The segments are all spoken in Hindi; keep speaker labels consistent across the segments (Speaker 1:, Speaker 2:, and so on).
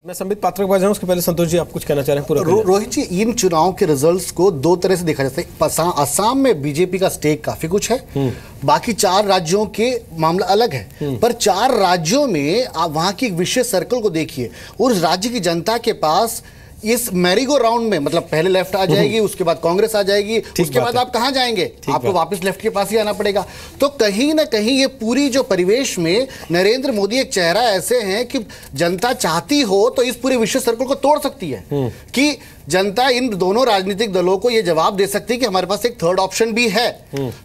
Speaker 1: मैं संबित पात्र के पास जाऊं उसके पहले संतोष जी आप कुछ कहना चाह रहे हैं पूरा
Speaker 2: रोहित जी, इन चुनाव के रिजल्ट्स को दो तरह से देखा जा सकता है। असम में बीजेपी का स्टेक काफी कुछ है, बाकी 4 राज्यों के मामला अलग है। पर 4 राज्यों में आप वहां की एक विशेष सर्कल को देखिए, उस राज्य की जनता के पास इस मैरीगो राउंड में मतलब पहले लेफ्ट आ जाएगी, उसके बाद कांग्रेस आ जाएगी, उसके बाद आप कहां जाएंगे, आपको वापस लेफ्ट के पास ही आना पड़ेगा। तो कहीं ना कहीं ये पूरी जो परिवेश में नरेंद्र मोदी एक चेहरा ऐसे हैं कि जनता चाहती हो तो इस पूरे विश्व सर्कल को तोड़ सकती है कि जनता इन दोनों राजनीतिक दलों को यह जवाब दे सकती है कि हमारे पास एक थर्ड ऑप्शन भी है।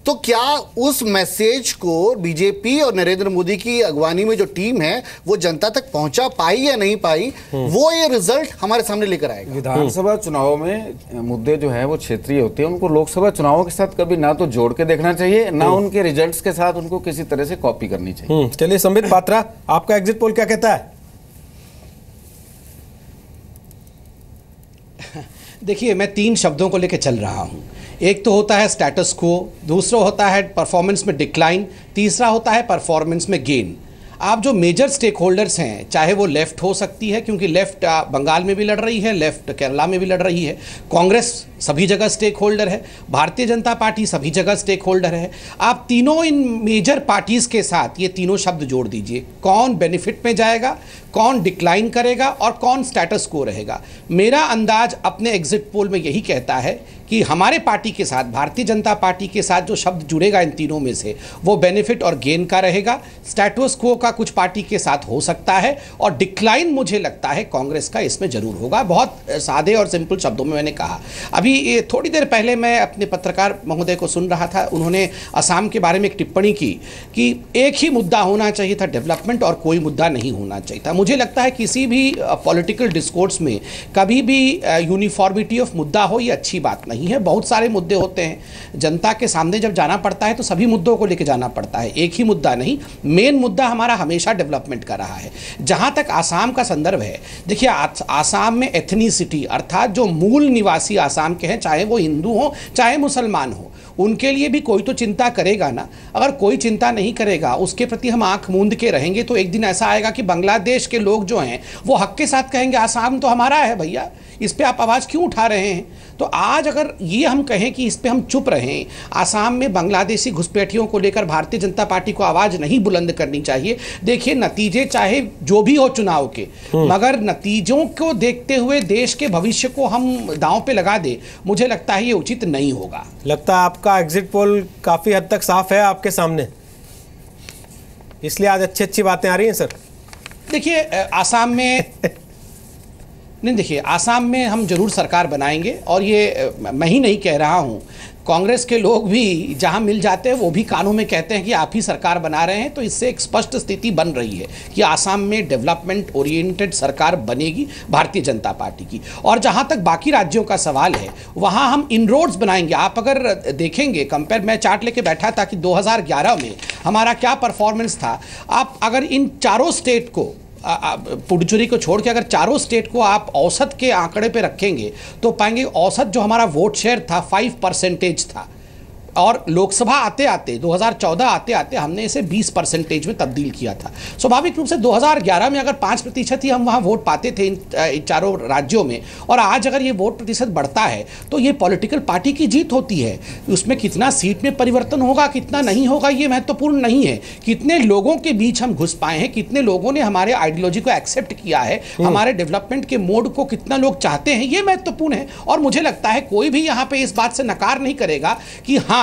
Speaker 2: तो क्या उस मैसेज को बीजेपी और नरेंद्र मोदी की अगवानी में जो टीम है वो जनता तक पहुंचा पाई या नहीं पाई, वो ये रिजल्ट हमारे सामने लेकर आएगा।
Speaker 3: विधानसभा चुनाव में मुद्दे जो है वो क्षेत्रीय होते हैं, उनको लोकसभा चुनावों के साथ कभी ना तो जोड़ के देखना चाहिए, ना उनके रिजल्ट्स के साथ उनको किसी तरह से कॉपी करनी चाहिए।
Speaker 1: चलिए संबित पात्रा, आपका एग्जिट पोल क्या कहता है?
Speaker 4: देखिए, मैं 3 शब्दों को लेकर चल रहा हूं। एक तो होता है स्टेटस क्वो, दूसरा होता है परफॉर्मेंस में डिक्लाइन, तीसरा होता है परफॉर्मेंस में गेन। आप जो मेजर स्टेक होल्डर्स हैं, चाहे वो लेफ्ट हो सकती है क्योंकि लेफ्ट बंगाल में भी लड़ रही है, लेफ्ट केरला में भी लड़ रही है, कांग्रेस सभी जगह स्टेक होल्डर है, भारतीय जनता पार्टी सभी जगह स्टेक होल्डर है। आप तीनों इन मेजर पार्टीज के साथ ये तीनों शब्द जोड़ दीजिए, कौन बेनिफिट में जाएगा, कौन डिक्लाइन करेगा और कौन स्टेटस को रहेगा। मेरा अंदाज अपने एग्जिट पोल में यही कहता है कि हमारे पार्टी के साथ, भारतीय जनता पार्टी के साथ जो शब्द जुड़ेगा इन तीनों में से वो बेनिफिट और गेन का रहेगा। स्टेटस क्वो का कुछ पार्टी के साथ हो सकता है और डिक्लाइन मुझे लगता है कांग्रेस का इसमें जरूर होगा। बहुत सादे और सिंपल शब्दों में मैंने कहा। अभी थोड़ी देर पहले मैं अपने पत्रकार महोदय को सुन रहा था, उन्होंने असम के बारे में एक टिप्पणी की कि एक ही मुद्दा होना चाहिए था डेवलपमेंट और कोई मुद्दा नहीं होना चाहिए था। मुझे लगता है किसी भी पॉलिटिकल डिस्कोर्स में कभी भी यूनिफॉर्मिटी ऑफ मुद्दा हो ये अच्छी बात नहीं है। बहुत सारे मुद्दे होते हैं, जनता के सामने जब जाना पड़ता है तो सभी मुद्दों को लेकर जाना पड़ता है, एक ही मुद्दा नहीं। मेन मुद्दा हमारा हमेशा डेवलपमेंट का रहा है। जहां तक आसाम का संदर्भ है, देखिए आसाम में एथनिसिटी अर्थात जो मूल निवासी आसाम के हैं, चाहे वो हिंदू हो चाहे मुसलमान हो, उनके लिए भी कोई तो चिंता करेगा ना। अगर कोई चिंता नहीं करेगा, उसके प्रति हम आंख मूंद के रहेंगे तो एक दिन ऐसा आएगा कि बांग्लादेश के लोग जो हैं वो हक के साथ कहेंगे आसाम तो हमारा है भैया, इस पे आप आवाज़ क्यों उठा रहे हैं। तो आज अगर ये हम कहें कि इस पे हम चुप रहें, आसाम में बांग्लादेशी घुसपैठियों को लेकर भारतीय जनता पार्टी को आवाज़ नहीं बुलंद करनी चाहिए। देखिए, नतीजे चाहे जो भी हो चुनाव के, मगर नतीजों को देखते हुए देश के भविष्य को हम दांव पे लगा दे, मुझे लगता है ये उचित नहीं होगा।
Speaker 1: लगता है आपका एग्जिट पोल काफ़ी हद तक साफ है आपके सामने, इसलिए आज अच्छी बातें आ रही हैं सर।
Speaker 4: देखिए, आसाम में नहीं, देखिए आसाम में हम जरूर सरकार बनाएंगे और ये मैं ही नहीं कह रहा हूँ, कांग्रेस के लोग भी जहाँ मिल जाते हैं वो भी कानों में कहते हैं कि आप ही सरकार बना रहे हैं। तो इससे एक स्पष्ट स्थिति बन रही है कि आसाम में डेवलपमेंट ओरिएंटेड सरकार बनेगी भारतीय जनता पार्टी की। और जहाँ तक बाकी राज्यों का सवाल है, वहाँ हम इनरोड्स बनाएंगे। आप अगर देखेंगे कंपेयर, मैं चार्ट लेके बैठा था कि 2011 में हमारा क्या परफॉर्मेंस था। आप अगर इन चारों स्टेट को, पुडुचेरी को छोड़ के अगर चारों स्टेट को आप औसत के आंकड़े पे रखेंगे तो पाएंगे औसत जो हमारा वोट शेयर था 5% था, और लोकसभा आते आते 2014 आते आते हमने इसे 20% में तब्दील किया था। स्वाभाविक रूप से 2011 में अगर 5% ही हम वहाँ वोट पाते थे इन चारों राज्यों में, और आज अगर ये वोट प्रतिशत बढ़ता है तो ये पॉलिटिकल पार्टी की जीत होती है। उसमें कितना सीट में परिवर्तन होगा, कितना नहीं होगा, ये महत्वपूर्ण नहीं है। कितने लोगों के बीच हम घुस पाए हैं, कितने लोगों ने हमारे आइडियोलॉजी को एक्सेप्ट किया है, हमारे डेवलपमेंट के मोड को कितना लोग चाहते हैं, ये महत्वपूर्ण है। और मुझे लगता है कोई भी यहाँ पे इस बात से नकार नहीं करेगा कि हाँ,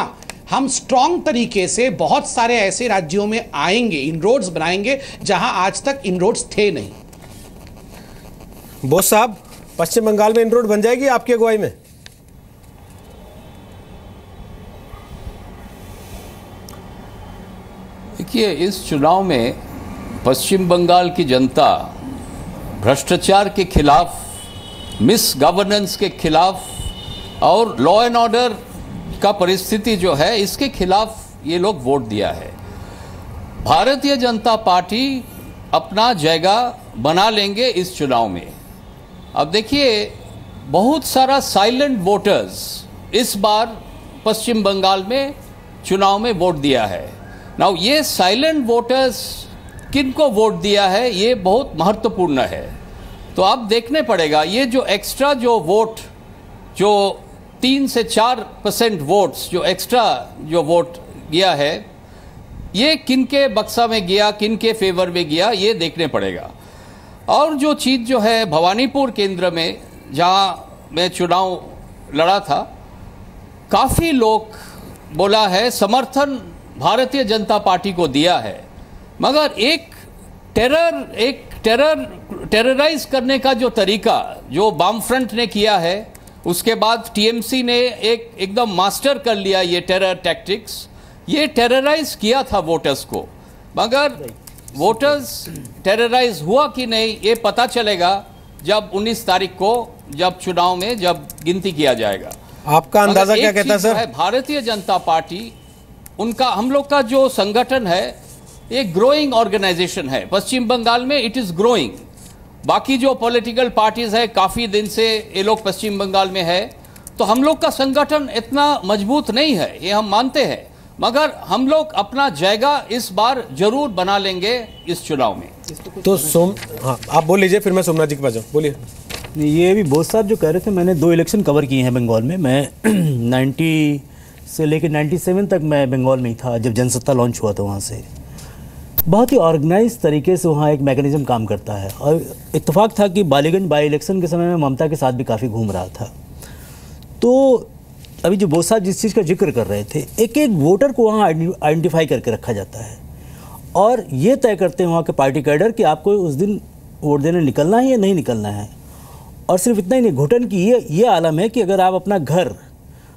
Speaker 4: हम स्ट्रॉन्ग तरीके से बहुत सारे ऐसे राज्यों में आएंगे, इनरोड्स बनाएंगे जहां आज तक इनरोड्स थे नहीं।
Speaker 1: बोस साहब, पश्चिम बंगाल में इनरोड बन जाएगी आपकी अगुवाई में?
Speaker 5: देखिए, इस चुनाव में पश्चिम बंगाल की जनता भ्रष्टाचार के खिलाफ, मिस गवर्नेंस के खिलाफ और लॉ एंड ऑर्डर का परिस्थिति जो है इसके खिलाफ ये लोग वोट दिया है। भारतीय जनता पार्टी अपना जगह बना लेंगे इस चुनाव में। अब देखिए, बहुत सारा साइलेंट वोटर्स इस बार पश्चिम बंगाल में चुनाव में वोट दिया है। नाउ ये साइलेंट वोटर्स किनको वोट दिया है ये बहुत महत्वपूर्ण है। तो अब देखने पड़ेगा ये जो एक्स्ट्रा जो वोट, जो 3 से 4% वोट्स जो एक्स्ट्रा जो वोट गया है, ये किनके बक्सा में गया, किनके फेवर में गया, ये देखने पड़ेगा। और जो चीज़ जो है भवानीपुर केंद्र में जहाँ मैं चुनाव लड़ा था, काफ़ी लोग बोला है समर्थन भारतीय जनता पार्टी को दिया है, मगर एक टेरराइज करने का जो तरीका जो वाम फ्रंट ने किया है, उसके बाद टीएमसी ने एकदम मास्टर कर लिया ये टेरर टैक्टिक्स, ये टेरराइज किया था वोटर्स को। मगर वोटर्स टेरराइज हुआ कि नहीं ये पता चलेगा जब 19 तारीख को जब चुनाव में जब गिनती किया जाएगा।
Speaker 1: आपका अंदाजा क्या कहता है सर?
Speaker 5: भारतीय जनता पार्टी, उनका, हम लोग का जो संगठन है एक ग्रोइंग ऑर्गेनाइजेशन है पश्चिम बंगाल में, इट इज ग्रोइंग। बाकी जो पॉलिटिकल पार्टीज है काफी दिन से ये लोग पश्चिम बंगाल में है, तो हम लोग का संगठन इतना मजबूत नहीं है, ये हम मानते हैं, मगर हम लोग अपना जगह इस बार जरूर बना लेंगे इस चुनाव में।
Speaker 1: तो हाँ, आप बोल लीजिए, फिर मैं सोमनाथ जी के पास जाऊँ। बोलिए।
Speaker 6: ये भी बोस साहब जो कह रहे थे, मैंने 2 इलेक्शन कवर किए हैं बंगाल में। मैं 90 से लेकर 97 तक मैं बंगाल में ही था जब जनसत्ता लॉन्च हुआ था। वहाँ से बहुत ही ऑर्गेनाइज तरीके से वहाँ एक मैकेनिज्म काम करता है। और इत्तेफाक था कि बालीगंज बाई इलेक्शन के समय में ममता के साथ भी काफ़ी घूम रहा था। तो अभी जो बोस साहब जिस चीज़ का जिक्र कर रहे थे, एक एक वोटर को वहाँ आइडेंटिफाई करके रखा जाता है और ये तय करते हैं वहाँ के पार्टी कैडर कि आपको उस दिन वोट देने निकलना है या नहीं निकलना है। और सिर्फ इतना ही नहीं, घुटन की ये आलम है कि अगर आप अपना घर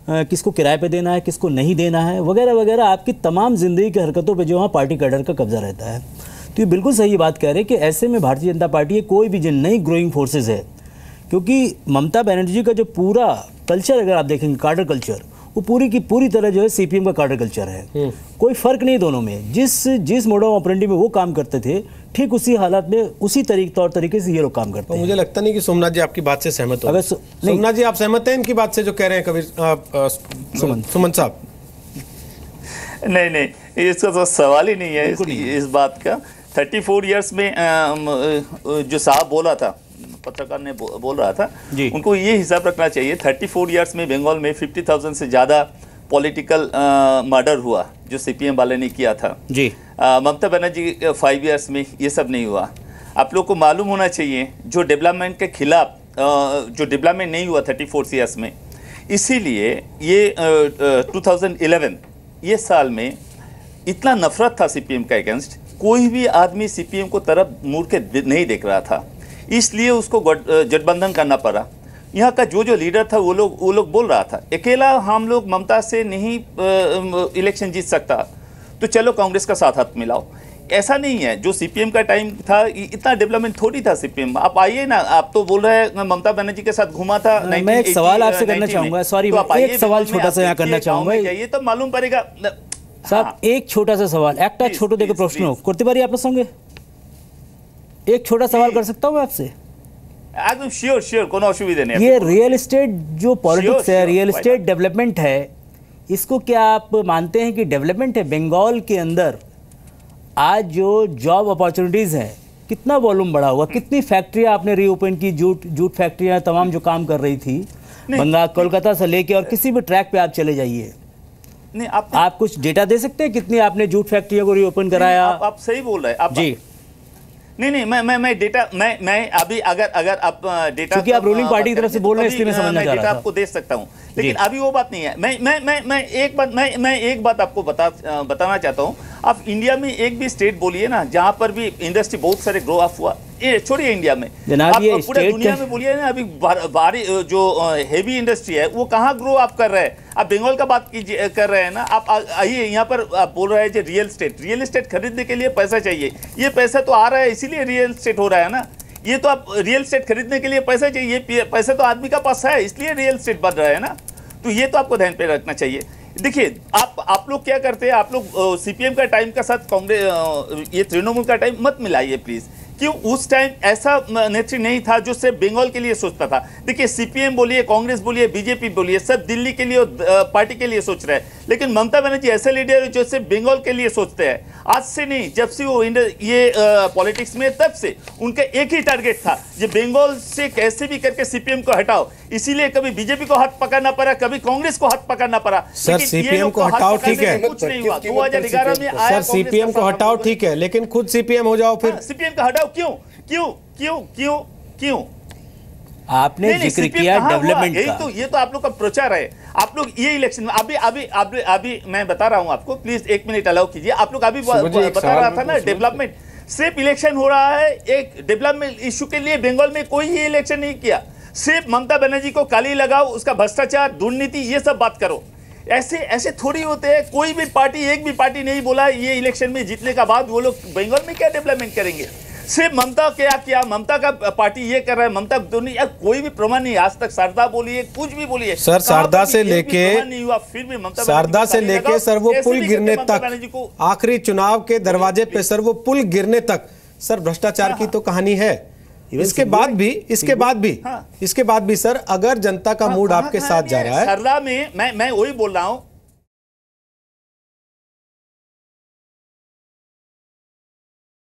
Speaker 6: किसको किराए पे देना है, किसको नहीं देना है, वगैरह वगैरह, आपकी तमाम ज़िंदगी की हरकतों पे जो वहाँ पार्टी कैडर का कब्जा रहता है। तो ये बिल्कुल सही बात कह रहे हैं कि ऐसे में भारतीय जनता पार्टी कोई भी जिन नई ग्रोइंग फोर्सेज है, क्योंकि ममता बनर्जी का जो पूरा कल्चर अगर आप देखेंगे, कार्डर कल्चर, वो पूरी की पूरी तरह जो है सीपीएम का कार्डर कल्चर है। कोई फ़र्क नहीं दोनों में। जिस मोड ऑफ ऑपरेंडी में वो काम करते थे, ठीक उसी हालात में उसी तौर तरीके से ये लोग काम करते हैं।
Speaker 1: मुझे लगता नहीं कि सोमनाथ जी आपकी बात से सहमत हो। अगर सोमनाथ जी आप सहमत हैं इनकी बात से जो कह रहे हैं कबीर सुमन साहब?
Speaker 7: नहीं, इसका तो सवाल ही नहीं है इस बात का। 34 इयर्स में जो साहब बोला था, पत्रकार ने बोल रहा था, उनको ये हिसाब रखना चाहिए। 34 इयर्स में बंगाल में 50,000 से ज़्यादा पॉलिटिकल मर्डर हुआ जो सीपीएम वाले ने किया था जी। ममता बनर्जी 5 इयर्स में ये सब नहीं हुआ। आप लोग को मालूम होना चाहिए जो डेवलपमेंट के खिलाफ जो डेवलपमेंट नहीं हुआ 34 इयर्स में, इसीलिए ये 2011 ये साल में इतना नफरत था सीपीएम का अगेंस्ट, कोई भी आदमी सीपीएम को तरफ मुड़ के नहीं देख रहा था, इसलिए उसको गठबंधन करना पड़ा। यहाँ का जो लीडर था वो लोग बोल रहा था अकेला हम लोग ममता से नहीं इलेक्शन जीत सकता, तो चलो कांग्रेस का साथ हाथ मिलाओ। ऐसा नहीं है, जो सीपीएम का टाइम था इतना डेवलपमेंट थोड़ी था सीपीएम। आप आइए ना, आप तो बोल रहे हैं ममता बनर्जी के साथ घूमा था।
Speaker 6: मैं एक सवाल आपसे करना चाहूंगा, सॉरी, एक सवाल छोटा सा यहाँ करना चाहूंगा,
Speaker 7: ये तो मालूम पड़ेगा
Speaker 6: साहब। एक छोटा सा सवाल, একটা ছোট থেকে প্রশ্ন করতে পারি আপনার সঙ্গে? एक छोटा सवाल कर सकता हूँ मैं आपसे?
Speaker 7: एकदम श्योर, कोनो असुविधा नहीं।
Speaker 6: ये रियल एस्टेट जो पॉलिटिक्स है, रियल एस्टेट डेवलपमेंट है, इसको क्या आप मानते हैं कि डेवलपमेंट है? बंगाल के अंदर आज जो जॉब अपॉर्चुनिटीज़ हैं, कितना वॉल्यूम बढ़ा हुआ, कितनी फैक्ट्रियाँ आपने रीओपन की, जूट फैक्ट्रियाँ तमाम जो काम कर रही थी बंगाल, कोलकाता से लेके और किसी भी ट्रैक पे आप चले जाइए।
Speaker 7: नहीं,
Speaker 6: आप कुछ डेटा दे सकते हैं कितनी आपने जूट फैक्ट्रियों को रीओपन कराया?
Speaker 7: आप सही बोल रहे हैं जी। नहीं, मैं डेटा मैं अभी अगर आप डेटा,
Speaker 6: क्योंकि आप रूलिंग पार्टी की तरफ से बोल रहे हैं, इसलिए मैं समझना चाह रहा था।
Speaker 7: आपको दे सकता हूं, लेकिन अभी वो बात नहीं है। मैं एक बात आपको बताना चाहता हूं। आप इंडिया में एक भी स्टेट बोलिए ना जहां पर भी इंडस्ट्री बहुत सारे ग्रो अप हुआ, ये छोड़िए इंडिया में, आप पूरे दुनिया में बोलिए ना, अभी भारी जो हेवी इंडस्ट्री है वो कहाँ ग्रो अप कर रहा है। आप बंगाल का बात कर रहे हैं ना, आप आइए यहाँ पर, आप बोल रहे हैं जो रियल एस्टेट खरीदने के लिए पैसा चाहिए, ये पैसा तो आ रहा है इसीलिए रियल एस्टेट हो रहा है ना। ये तो आप रियल एस्टेट खरीदने के लिए पैसा चाहिए, ये पैसा तो आदमी का पास है, इसलिए रियल एस्टेट बढ़ रहा है ना। तो ये तो आपको ध्यान पे रखना चाहिए। देखिए आप लोग क्या करते हैं, आप लोग सीपीएम का टाइम का साथ कांग्रेस ये तृणमूल का टाइम मत मिलाइए प्लीज। क्यों उस टाइम ऐसा नेत्री नहीं था जो सिर्फ बंगाल के लिए सोचता था? देखिए, सीपीएम बोलिए, कांग्रेस बोलिए, बीजेपी बोलिए, सब दिल्ली के लिए पार्टी के लिए सोच रहे हैं, लेकिन ममता बनर्जी ऐसे लीडर है जो सिर्फ बंगाल के लिए सोचते हैं। आज से नहीं, जब से वो ये पॉलिटिक्स में, तब से उनका एक ही टारगेट था, जो बंगाल से कैसे भी करके सीपीएम को हटाओ। इसीलिए कभी बीजेपी को हाथ पकड़ना पड़ा, कभी कांग्रेस को हाथ पकड़ना पड़ा।
Speaker 1: सर सीपीएम को हटाओ, ठीक है,
Speaker 7: कुछ नहीं हुआ। 2011 में आया,
Speaker 1: सर सीपीएम को हटाओ, ठीक है, लेकिन खुद सीपीएम हो जाओ फिर।
Speaker 7: सीपीएम को हटाओ क्यों? क्यों क्यों क्यों क्यों?
Speaker 6: आपने जिक्र किया डेवलपमेंट का,
Speaker 7: ये तो आप लोग का प्रचार है। आप लोग ये इलेक्शन में अभी मैं बता रहा हूं आपको, प्लीज 1 मिनट अलाउ कीजिए। आप लोग अभी बता रहा था ना, डेवलपमेंट, सिर्फ इलेक्शन हो रहा है एक डेवलपमेंट इशू के लिए। बंगाल में कोई ही इलेक्शन नहीं किया, सिर्फ ममता बनर्जी को काली लगाओ, उसका भ्रष्टाचार, दुर्नीति, ये सब बात करो। ऐसे थोड़ी होते हैं। कोई भी पार्टी, एक भी पार्टी नहीं बोला ये इलेक्शन में जीतने का बाद वो लोग बंगाल में क्या डेवलपमेंट करेंगे। सिर्फ ममता क्या किया, ममता का पार्टी ये कर रहा है, ममता दोनों, यार कोई भी प्रमाण नहीं। आज तक शारदा बोलिए, कुछ भी बोलिए
Speaker 1: सर, शारदा से लेके
Speaker 7: फिर भी ममता,
Speaker 1: शारदा से लेके सर वो पुल गिरने तक, आखिरी चुनाव के दरवाजे पे सर वो पुल गिरने तक सर भ्रष्टाचार की तो कहानी है। इसके बाद भी सर अगर जनता का मूड आपके साथ जा रहा है,
Speaker 7: शारदा में मैं वही बोल रहा हूँ,